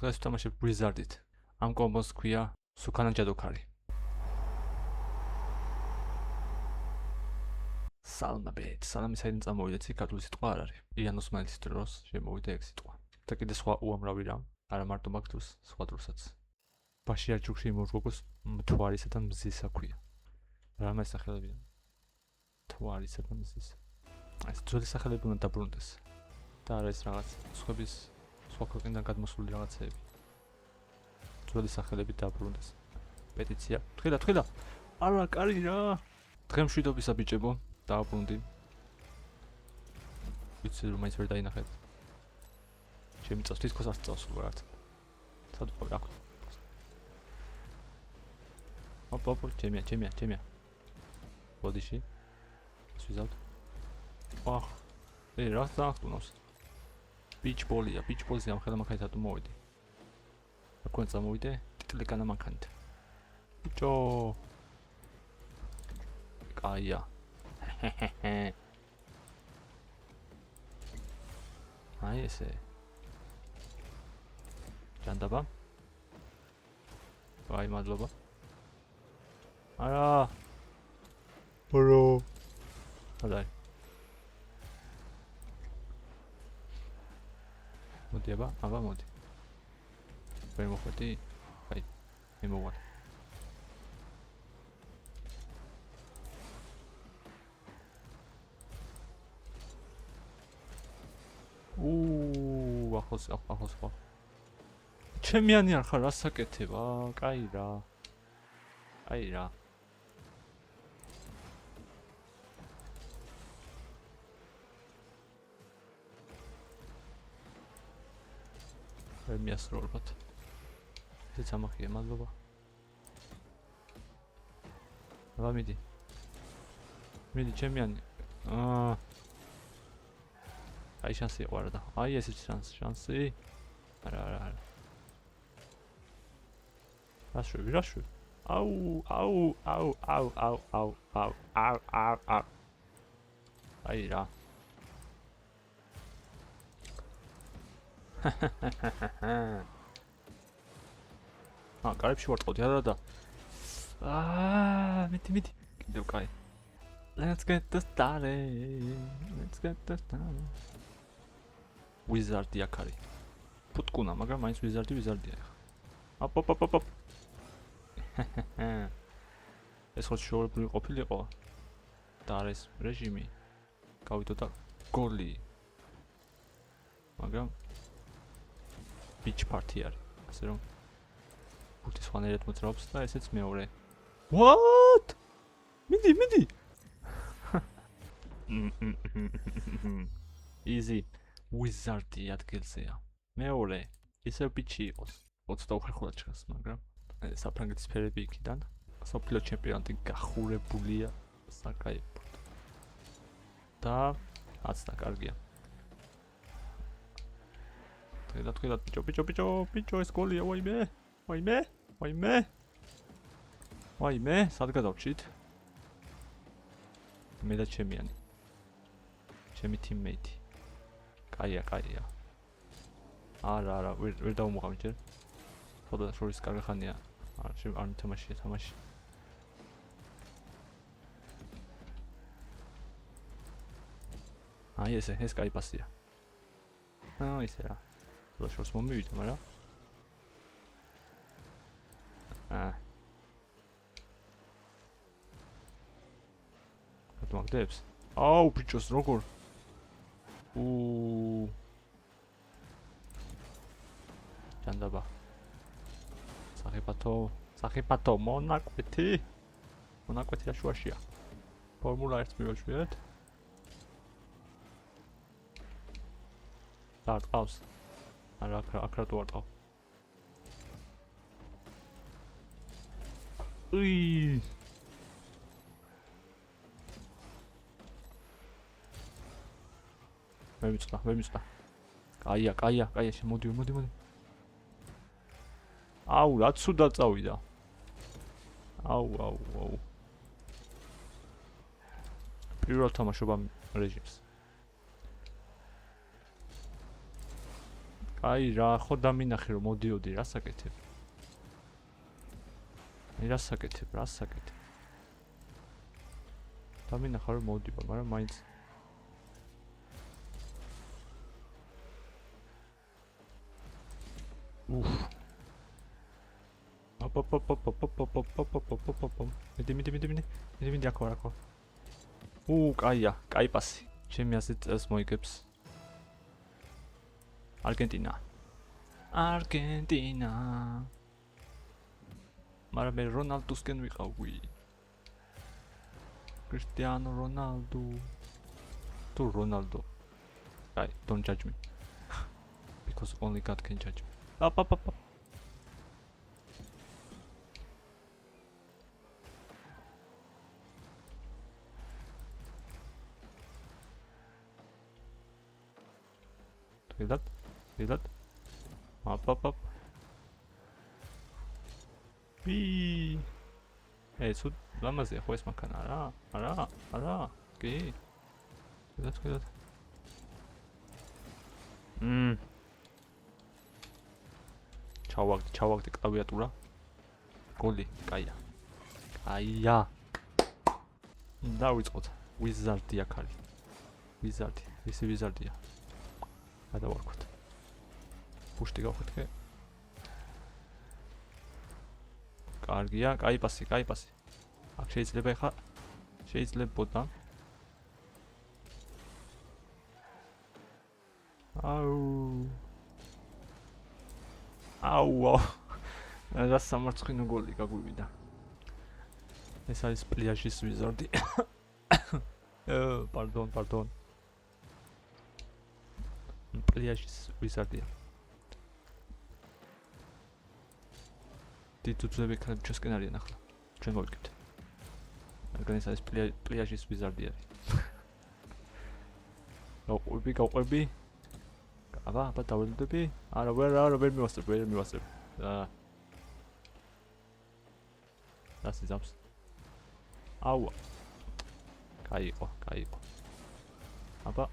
დღეს ვთამაშებ Wizard-ით. ამ კომბოს ქვია სუქანა ჯადოქარი. სალმაბეთ, სალამი საიდან წამოვიდა ცი ქართული სიტყვა არ არის. იან ოსმანის დროს შემოვიდა ეგ სიტყვა. და კიდე სხვა უამრავი რამ, არა მარტო მაგ დროს, სხვა დროსაც. ბაშიარ ჯუქში იმორგოს მთვარისა და მზისა ქვია. რა მას სახელებია? მთვარისა და მზისა. ეს ძველი სახელები უნდა დაბრუნდეს. და არა ეს რაღაც სხვების სხვა ქვეყნიდან გადმოსული რაღაცეები. ძველი სახელები დაბრუნდეს. პეტიცია. თქილა. არა, კარი რა. დღე მშვიდობისა ბიჭებო, დააბრუნდი. ვიცი რომ მაინც ვერ დაინახეთ. ჩემი წავს თითქოს არ წავს ვართ. სად ვიყავ რა. ოპ, ჩემია. ბოდიში. სვიზავთ. აჰ. რა წახტუნავს. ბიჩბოლია, ბიჩბოლზე ამ ხელა მანქანით ატო მოვიდი. აქ წამოვიდე, ტიტლიკანა მანქანით. ბიჭო. კაია. აი ესე. ჯანდაბა. აი მადლობა. არა. ბრო. ადაი. მოდი აბა მოდი. ვერ მოხვედი? აი, მე მოვარ. ახოს ხო. ჩემიანი არ ხარ, რას საკეთება? კაი რა. ვერ მიასრულებთ. ესეც ამახია, მადლობა. აბა მიდი, ჩემიანი. აი შანსი იყვარა და. აი ესეც შანსი. არა. რაშუი. აუ. აი რა. კარებში ვარტყოდი არა და. მიდი. კიდევ კაი. Let's get this started. Wizard-ი აქ არის. ფუტკუნა, მაგრამ მაინც Wizard-ია ახლა. ოპ. ეს ხო შოურებული ყოფილიყო. და არის რეჟიმი. გავიდო და გოლი. მაგრამ beach party არის. ასე რომ ფუტი სხვანაირად მოძრაობს და ესეც მეორე. What? მიდი. Easy. Wizard-ი ადგილზეა. მეორე, ისევ ბიჩი იყოს. 25 ხულად ჩანს, მაგრამ საფრანგეთის ფერები იქიდან სოფლიო ჩემპიონატი გახურებულია საკაიფოდ. და აცდა კარგია. თქილად ბიჭო, ეს გოლია, ვაიმე, სად გადავჭით? მე და ჩემიანი. ჩემი teammate. კაია. არა, ვერ დავუმოყავი ჯერ. ხოდა შორის კარგი ხანია. არ თამაში. აი ეს კაი პასია. ისე რა. ხოდა შორს მომივიდა, მაგრამ მაგდებს. აუ ბიჭოს როგორ? ჯანდაბა. სახიფათო მონაკვეთი აშუაშია. ფორმულა 1 მივაშვიეთ. დარტყავს. არა აქ რა თუ არტყავ. უი. მე მიწდა. კაია, მოდი. აუ, რა ცუდა წავიდა. აუ. პირველ თამაშობ ამ რეჟიმს. აი რა, ხო დამინახე რომ მოდიოდი, რა საკეთებ? რა საკეთებ? დამინახა რომ მოდივა, მაგრამ მაინც უფ. მიდი აქ. კაია, კაი პასი. ჩემი ასეთ წელს მოიგებს. არგენტინა. მაგრამ მე რონალდუსკენ ვიყავი. კრისტიანო რონალდო. თუ რონალდო. Guy, don't judge me. Because only God can judge me. Up. Hear that? Up. Wee. Hey, so ლამაზია ხო ეს მანქანა არა. კი. Hear that. ჩავაგდი კლავიატურა. გოლი, კაია. დავიწყოთ. ვიზარდი აქ არის. ისი ვიზარდია. გადავარქვით. პუშტი გავხეთქე. კარგია, კაი პასი. აქ შეიძლებოდა. აუ. რა სამარცხინო გოლი გაგვივიდა. ეს არის პლიაჟის ვიზარდი. Pardon. პლიაჟის ვიზარდია. თვითუწლები ქალები ჩვენსკენ არიან ახლა. ჩვენ მოვიკებთ. მაგრამ ეს არის პლიაჟის ვიზარდი არის. გავყვები. აბა დაველდები? არა, ვერ მივასწრებ. დასიზამს. აუ. კაიყო. აბა,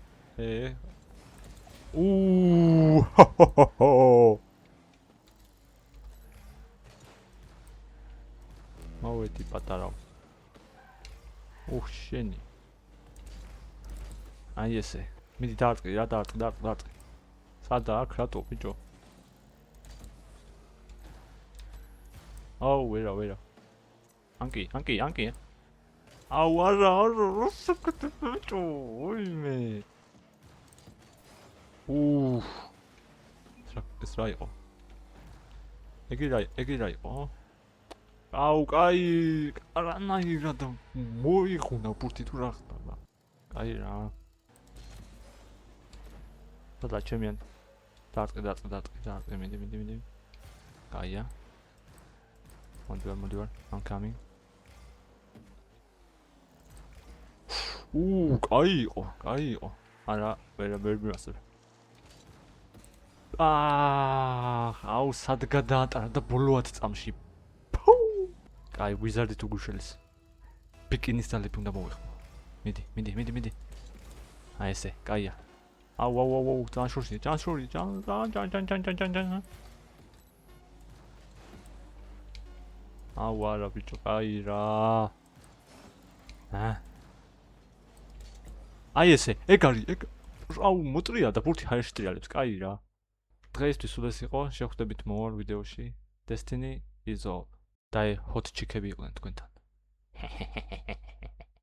მოვედი პატარა. შენი. აი ესე. მიდი დაარტყი. სადა აქ რატო ბიჭო? აუ, ვერა. ანკი. აუ, არა, როსაკეთებ ბიჭო? ოიმე. ეს რა იყო? ეგი რა იყო? აუ, კაი, არანაირად მოიხუნა ბურთი თუ რა ხდება. კაი რა. და ჩემიან დაარტყი, მიდი. კაია. მოდივარ, I'm coming. კაი. არა, ვერ მივასწრებ. აუ, სად გადაატარა და ბოლოად წამში. კაი, ვიზარდი თუ გუშელის. ბიკინის ძალები უნდა მოვიხმო. მიდი. აი ესე, კაია. აუ, ჯანშური. ჯან. აუ, არა ბიჭო, კაი რა. აი ესე, ეგ აუ, მოტრია და ბურთი ჰაერში ტრიალებს, კაი რა. დღეისთვის სულ ეს იყო, შევხვდებით more ვიდეოში. Destiny is all. და hot chick-ები იყვნენ თქვენთან.